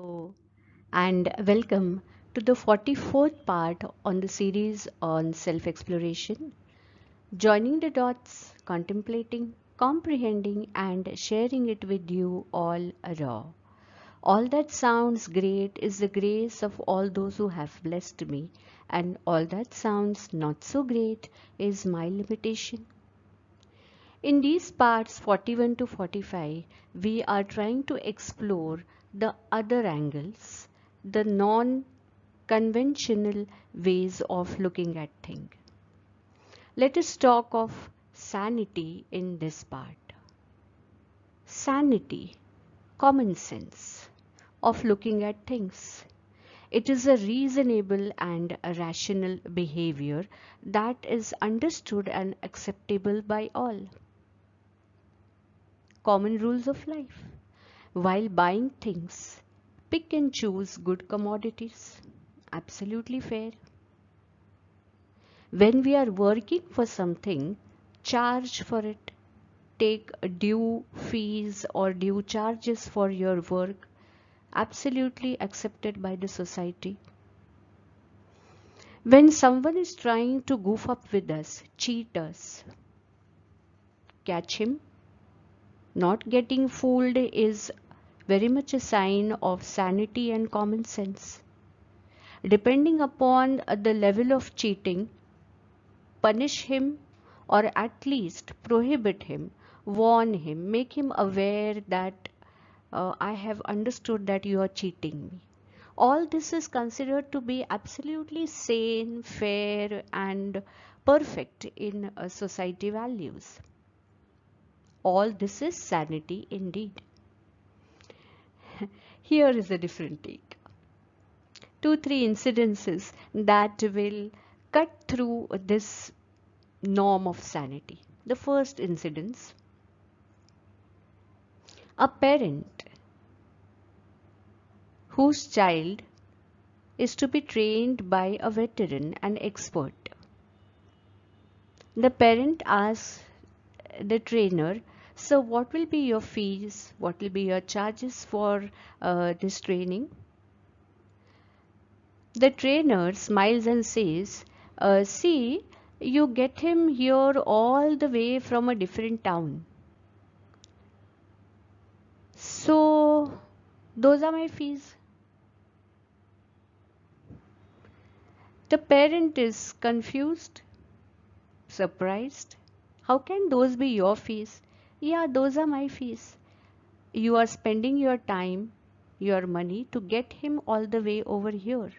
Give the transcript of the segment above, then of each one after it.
Hello, and welcome to the 44th part on the series on self exploration. Joining the dots, contemplating, comprehending, and sharing it with you all raw. All that sounds great is the grace of all those who have blessed me, and all that sounds not so great is my limitation. In these parts 41 to 45, we are trying to explore the other angles, the non conventional ways of looking at things. Let us talk of sanity in this part. Sanity, common sense of looking at things. It is a reasonable and a rational behavior that is understood and acceptable by all. Common rules of life. While buying things, pick and choose good commodities. Absolutely fair. When we are working for something, charge for it. Take due fees or due charges for your work. Absolutely accepted by the society. When someone is trying to goof up with us, cheat us, catch him. Not getting fooled is very much a sign of sanity and common sense. Depending upon the level of cheating, punish him or at least prohibit him, warn him, make him aware that I have understood that you are cheating me. All this is considered to be absolutely sane, fair, and perfect in society values. All this is sanity indeed. Here is a different take. Two, three incidences that will cut through this norm of sanity. The first incidence, a parent whose child is to be trained by a veteran and expert. The parent asks the trainer, so what will be your fees? What will be your charges for this training? The trainer smiles and says, see, you get him here all the way from a different town. So, those are my fees. The parent is confused, surprised. How can those be your fees? Yeah, those are my fees. You are spending your time, your money to get him all the way over here.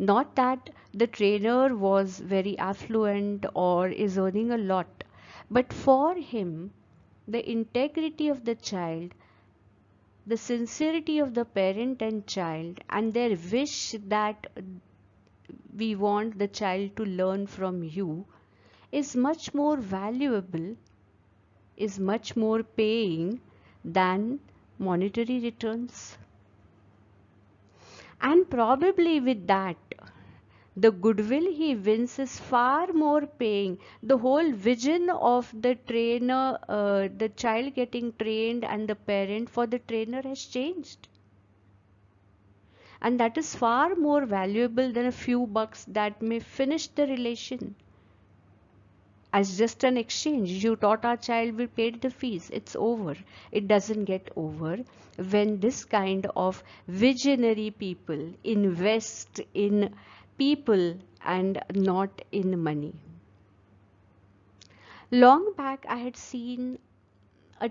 Not that the trainer was very affluent or is earning a lot, but for him, the integrity of the child, the sincerity of the parent and child, and their wish that we want the child to learn from you is much more valuable, is much more paying than monetary returns. And probably with that, the goodwill he wins is far more paying. The whole vision of the trainer, the child getting trained and the parent for the trainer has changed. And that is far more valuable than a few bucks that may finish the relation. As just an exchange, you taught our child, we paid the fees, it's over. It doesn't get over when this kind of visionary people invest in people and not in money. Long back I had seen a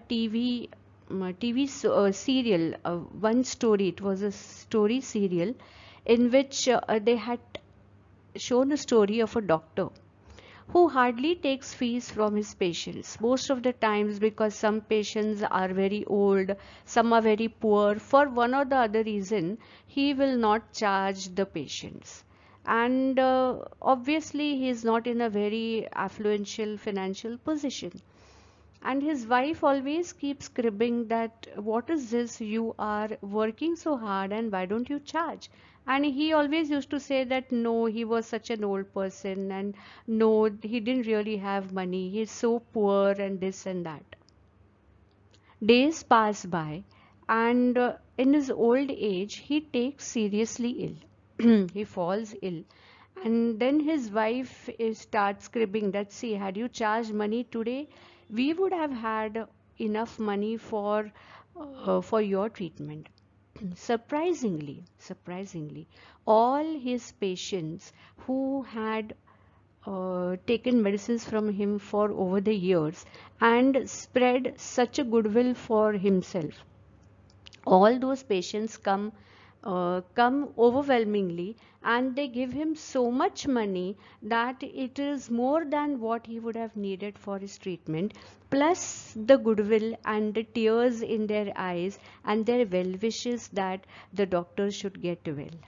serial, one story, it was a story serial in which they had shown a story of a doctor who hardly takes fees from his patients most of the times, because some patients are very old, some are very poor. For one or the other reason, he will not charge the patients, and obviously he is not in a very affluential financial position. And his wife always keeps cribbing that, what is this, you are working so hard and why don't you charge? And he always used to say that no, he was such an old person, and no, he didn't really have money, he's so poor, and this and that. Days pass by, and in his old age he takes seriously ill. He falls ill, and then his wife starts cribbing that, see, had you charged money today, we would have had enough money for your treatment. Surprisingly, all his patients who had taken medicines from him for over the years and spread such a goodwill for himself, all those patients come overwhelmingly, and they give him so much money that it is more than what he would have needed for his treatment, plus the goodwill and the tears in their eyes and their well wishes that the doctor should get well.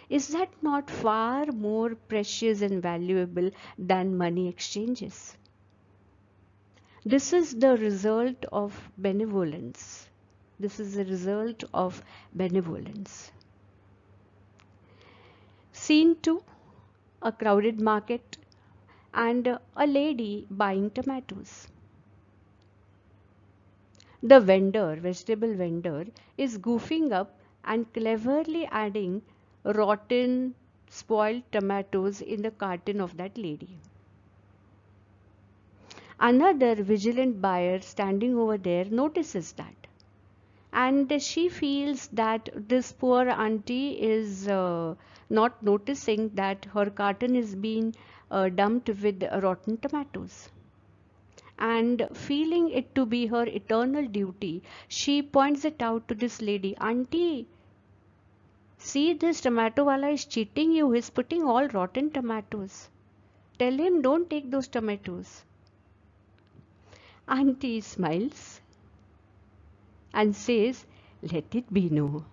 Is that not far more precious and valuable than money exchanges? This is the result of benevolence. This is the result of benevolence. Scene 2, a crowded market and a lady buying tomatoes. The vendor, vegetable vendor, is goofing up and cleverly adding rotten, spoiled tomatoes in the carton of that lady. Another vigilant buyer standing over there notices that, and she feels that this poor auntie is not noticing that her carton is being dumped with rotten tomatoes. And feeling it to be her eternal duty, she points it out to this lady. Auntie, see, this tomato wala is cheating you. He's putting all rotten tomatoes. Tell him don't take those tomatoes. Auntie smiles and says, let it be no.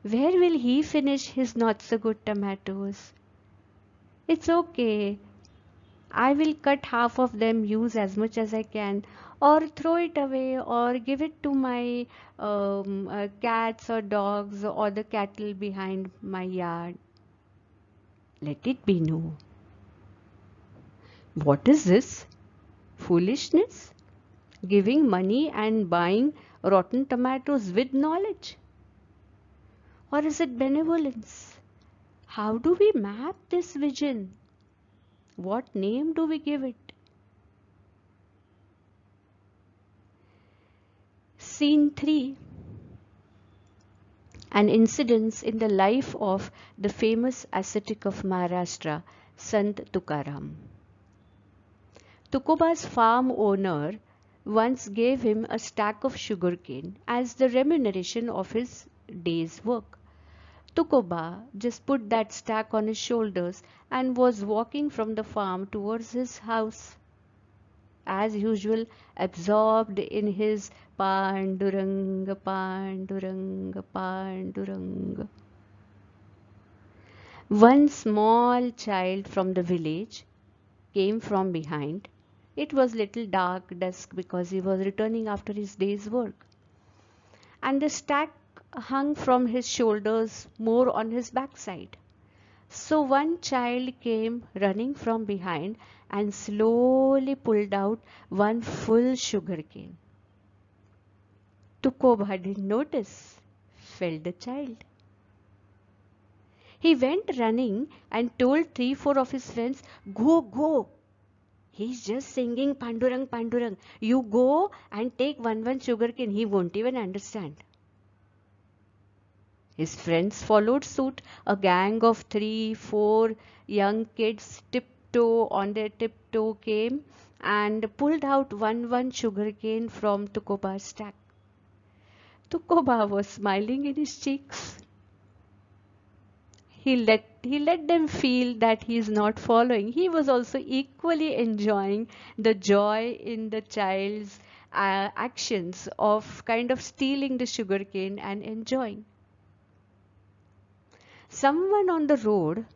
Where will he finish his not so good tomatoes? It's okay. I will cut half of them, use as much as I can, or throw it away, or give it to my cats or dogs or the cattle behind my yard. Let it be no. What is this? Foolishness? Giving money and buying rotten tomatoes with knowledge? Or is it benevolence? How do we map this vision? What name do we give it? Scene 3, an incident in the life of the famous ascetic of Maharashtra, Sant Tukaram. Tukoba's farm owner once gave him a stack of sugarcane as the remuneration of his day's work. Tukoba just put that stack on his shoulders and was walking from the farm towards his house, as usual, absorbed in his Panduranga, Panduranga, Panduranga. One small child from the village came from behind. It was little dark dusk because he was returning after his day's work, and the stack hung from his shoulders more on his backside. So one child came running from behind and slowly pulled out one full sugar cane. Tukoba didn't notice, felt the child. He went running and told 3-4 of his friends, go, go. He's just singing Pandurang, Pandurang. You go and take one sugar cane. He won't even understand. His friends followed suit. A gang of 3-4 young kids on their tiptoe came and pulled out one sugar cane from Tukoba's stack. Tukoba was smiling in his cheeks. He let them feel that he is not following. He was also equally enjoying the joy in the child's actions of kind of stealing the sugarcane and enjoying. Someone on the road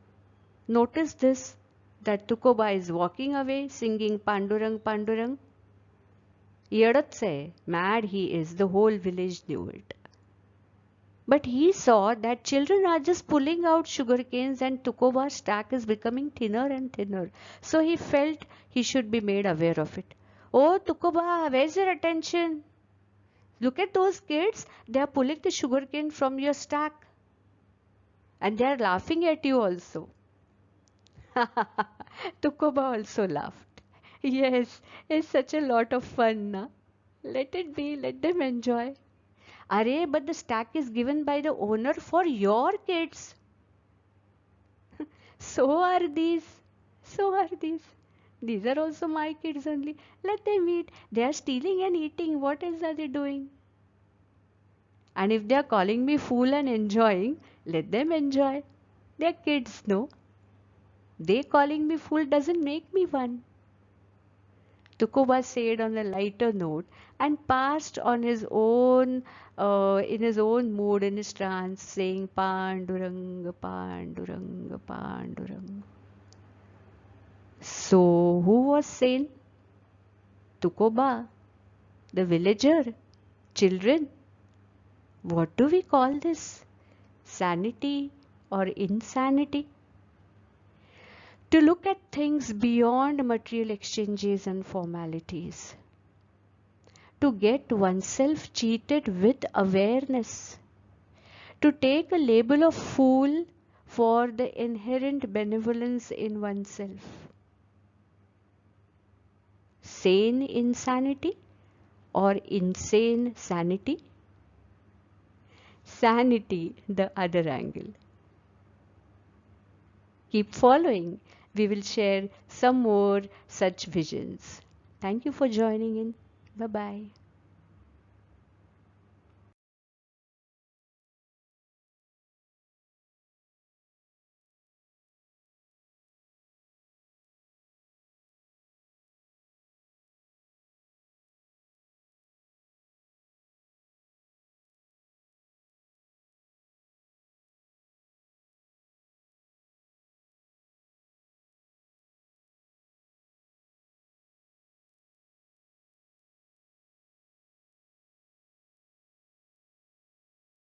noticed this, that Tukoba is walking away singing Pandurang, Pandurang. Yedatse, mad he is, the whole village knew it. But he saw that children are just pulling out sugar canes and Tukoba's stack is becoming thinner and thinner. So he felt he should be made aware of it. Oh, Tukoba, where's your attention? Look at those kids, they are pulling the sugarcane from your stack and they are laughing at you also. Tukoba also laughed. Yes, it's such a lot of fun, na? Let it be, let them enjoy. Arey, but the stack is given by the owner for your kids. So are these. So are these. These are also my kids only. Let them eat. They are stealing and eating. What else are they doing? And if they are calling me fool and enjoying, let them enjoy. They are kids, no? They calling me fool doesn't make me one. Tukoba said on a lighter note and passed on his own, in his own mood, in his trance, saying Panduranga, Panduranga, Panduranga. So, who was sane? Tukoba, the villager, children. What do we call this? Sanity or insanity? To look at things beyond material exchanges and formalities. To get oneself cheated with awareness. To take a label of fool for the inherent benevolence in oneself. Sane insanity or insane sanity? Sanity, the other angle. Keep following. We will share some more such visions. Thank you for joining in. Bye bye.